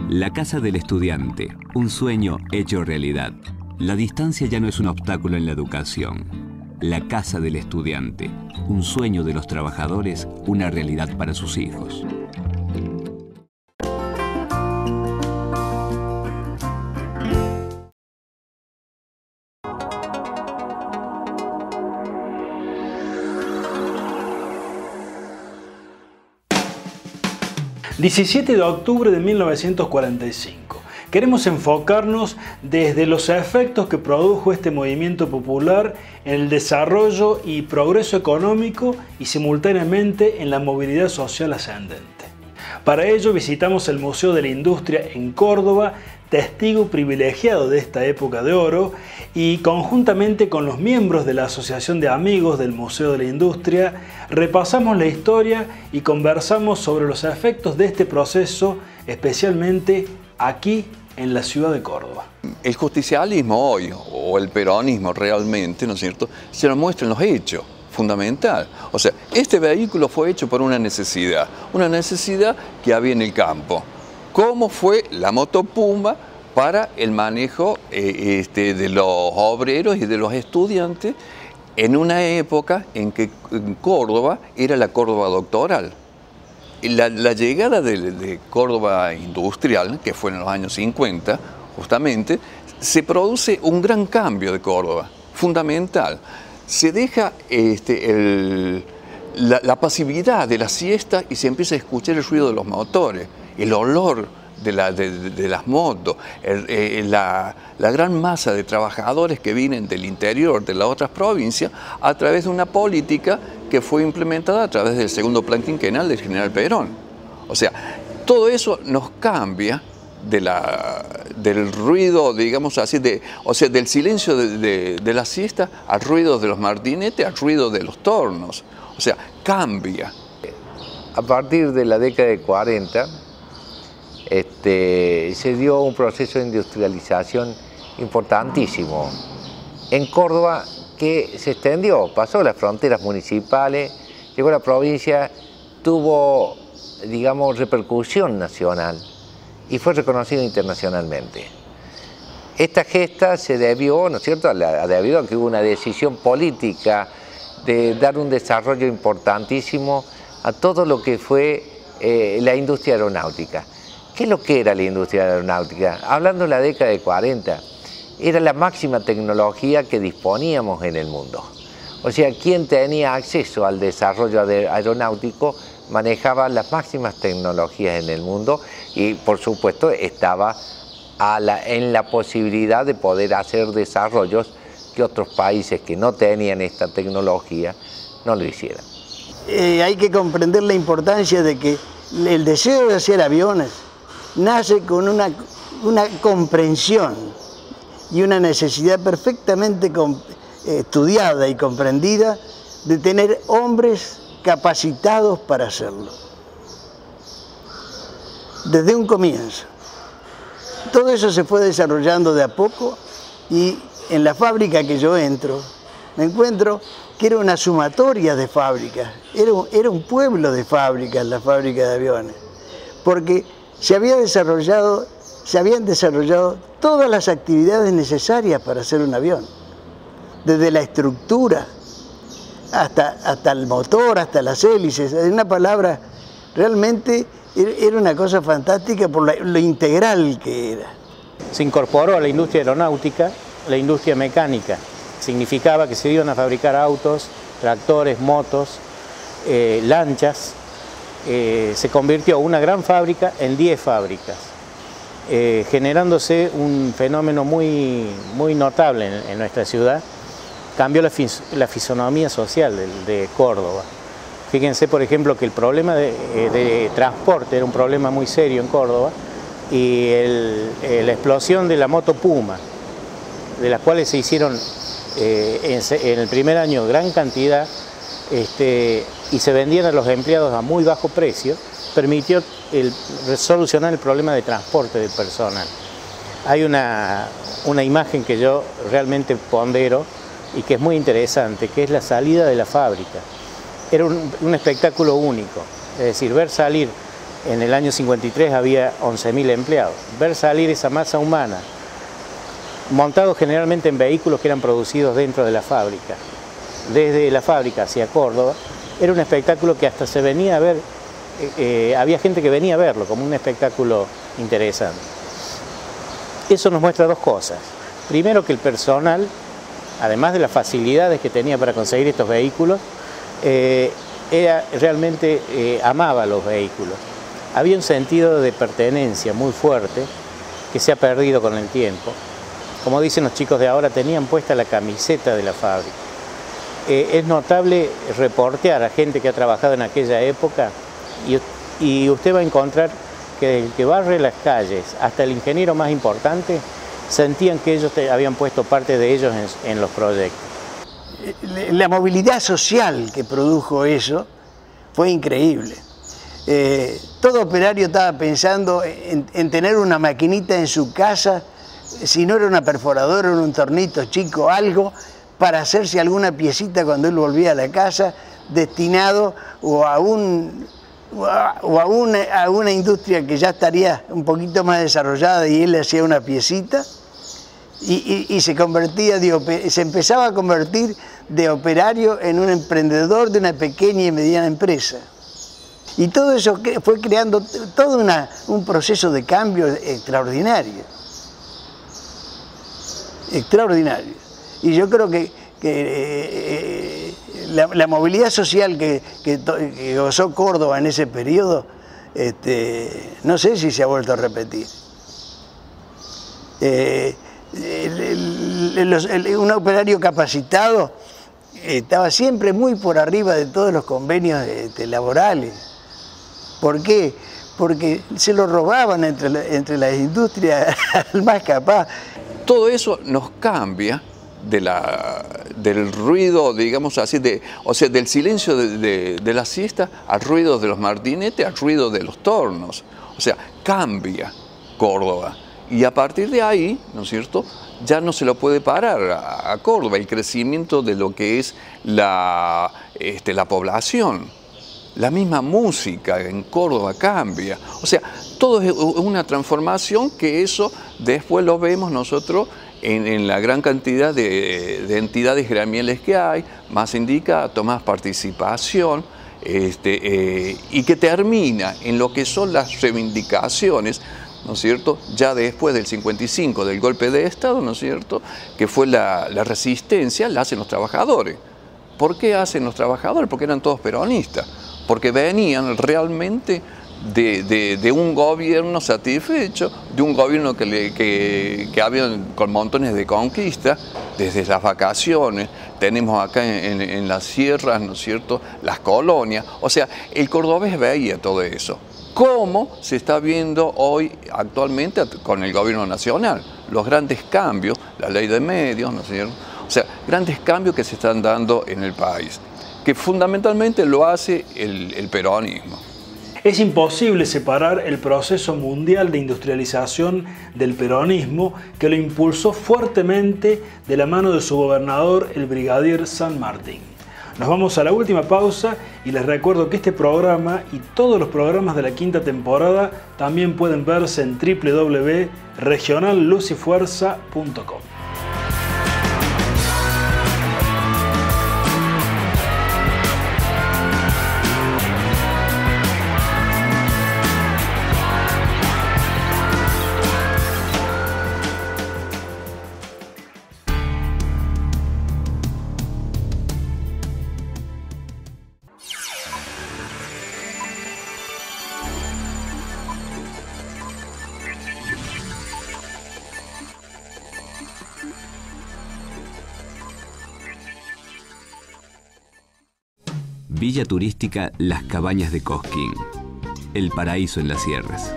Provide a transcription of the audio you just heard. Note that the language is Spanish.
La casa del estudiante, un sueño hecho realidad. La distancia ya no es un obstáculo en la educación. La casa del estudiante, un sueño de los trabajadores, una realidad para sus hijos. ...17 de octubre de 1945... queremos enfocarnos desde los efectos que produjo este movimiento popular en el desarrollo y progreso económico y simultáneamente en la movilidad social ascendente. Para ello visitamos el Museo de la Industria en Córdoba, testigo privilegiado de esta época de oro, y conjuntamente con los miembros de la Asociación de Amigos del Museo de la Industria repasamos la historia y conversamos sobre los efectos de este proceso, especialmente aquí en la ciudad de Córdoba. El justicialismo hoy, o el peronismo realmente, ¿no es cierto?, se nos muestra en los hechos, fundamental. O sea, este vehículo fue hecho por una necesidad que había en el campo. ¿Cómo fue la moto Puma para el manejo de los obreros y de los estudiantes en una época en que Córdoba era la Córdoba doctoral? La llegada de Córdoba industrial, que fue en los años 50, justamente, se produce un gran cambio de Córdoba, fundamental. Se deja la pasividad de la siesta y se empieza a escuchar el ruido de los motores, el olor de las motos, la gran masa de trabajadores que vienen del interior de las otras provincias a través de una política que fue implementada a través del segundo plan quinquenal del general Perón. O sea, todo eso nos cambia del ruido, digamos así, del silencio de la siesta al ruido de los martinetes, al ruido de los tornos. O sea, cambia. A partir de la década de 40, se dio un proceso de industrialización importantísimo en Córdoba, que se extendió, pasó las fronteras municipales, llegó a la provincia, tuvo, digamos, repercusión nacional y fue reconocido internacionalmente. Esta gesta se debió, ¿no es cierto?, debido a que hubo una decisión política de dar un desarrollo importantísimo a todo lo que fue la industria aeronáutica. ¿Qué es lo que era la industria aeronáutica? Hablando de la década de 40, era la máxima tecnología que disponíamos en el mundo. O sea, quien tenía acceso al desarrollo aeronáutico manejaba las máximas tecnologías en el mundo y, por supuesto, estaba en la posibilidad de poder hacer desarrollos que otros países que no tenían esta tecnología no lo hicieran. Hay que comprender la importancia de que el deseo de hacer aviones nace con una comprensión y una necesidad perfectamente estudiada y comprendida de tener hombres capacitados para hacerlo. Desde un comienzo. Todo eso se fue desarrollando de a poco y en la fábrica que yo entro, me encuentro que era una sumatoria de fábricas, era un pueblo de fábricas, la fábrica de aviones, porque se habían desarrollado todas las actividades necesarias para hacer un avión, desde la estructura hasta el motor, hasta las hélices. En una palabra, realmente era una cosa fantástica por lo integral que era. Se incorporó a la industria aeronáutica la industria mecánica. Significaba que se iban a fabricar autos, tractores, motos, lanchas. Se convirtió una gran fábrica en 10 fábricas, generándose un fenómeno muy notable en nuestra ciudad. Cambió la fisonomía social de Córdoba. Fíjense, por ejemplo, que el problema de transporte era un problema muy serio en Córdoba y la explosión de la moto Puma, de las cuales se hicieron en el primer año gran cantidad y se vendían a los empleados a muy bajo precio, permitió solucionar el problema de transporte de personal. Hay una imagen que yo realmente pondero y que es muy interesante, que es la salida de la fábrica. Era un espectáculo único, es decir, ver salir en el año 53 había 11.000 empleados. Ver salir esa masa humana, montados generalmente en vehículos que eran producidos dentro de la fábrica, desde la fábrica hacia Córdoba, era un espectáculo que hasta se venía a ver, había gente que venía a verlo como un espectáculo interesante. Eso nos muestra dos cosas. Primero, que el personal, además de las facilidades que tenía para conseguir estos vehículos, realmente amaba los vehículos. Había un sentido de pertenencia muy fuerte que se ha perdido con el tiempo. Como dicen los chicos de ahora, tenían puesta la camiseta de la fábrica. Es notable reportear a gente que ha trabajado en aquella época y usted va a encontrar que desde el que barre las calles hasta el ingeniero más importante sentían que ellos habían puesto parte de ellos en los proyectos. La movilidad social que produjo eso fue increíble. Todo operario estaba pensando en tener una maquinita en su casa, si no era una perforadora, era un tornito chico, algo, para hacerse alguna piecita cuando él volvía a la casa, destinado a una industria que ya estaría un poquito más desarrollada y él le hacía una piecita y se convertía se empezaba a convertir de operario en un emprendedor de una pequeña y mediana empresa. Y todo eso fue creando todo un proceso de cambio extraordinario. Extraordinario. Y yo creo que la movilidad social que gozó Córdoba en ese periodo, no sé si se ha vuelto a repetir. Un operario capacitado estaba siempre muy por arriba de todos los convenios laborales. ¿Por qué? Porque se lo robaban entre las industrias al más capaz. Todo eso nos cambia del ruido, digamos así, o sea, del silencio de la siesta al ruido de los martinetes, al ruido de los tornos. O sea, cambia Córdoba. Y a partir de ahí, ¿no es cierto?, ya no se lo puede parar a Córdoba el crecimiento de lo que es la población. La misma música en Córdoba cambia. O sea, todo es una transformación que eso después lo vemos nosotros en la gran cantidad de entidades gremiales que hay, más sindicatos, más participación, y que termina en lo que son las reivindicaciones, ¿no es cierto?, ya después del 55, del golpe de Estado, ¿no es cierto?, que fue la resistencia, la hacen los trabajadores. ¿Por qué hacen los trabajadores? Porque eran todos peronistas, porque venían realmente de un gobierno satisfecho, de un gobierno que había con montones de conquistas, desde las vacaciones, tenemos acá en las sierras, ¿no es cierto?, las colonias. O sea, el cordobés veía todo eso. ¿Cómo se está viendo hoy actualmente con el gobierno nacional? Los grandes cambios, la ley de medios, ¿no es cierto? O sea, grandes cambios que se están dando en el país, que fundamentalmente lo hace el peronismo. Es imposible separar el proceso mundial de industrialización del peronismo, que lo impulsó fuertemente de la mano de su gobernador, el brigadier San Martín. Nos vamos a la última pausa y les recuerdo que este programa y todos los programas de la quinta temporada también pueden verse en www.regionalluzyfuerza.com. Villa Turística Las Cabañas de Cosquín, el paraíso en las sierras.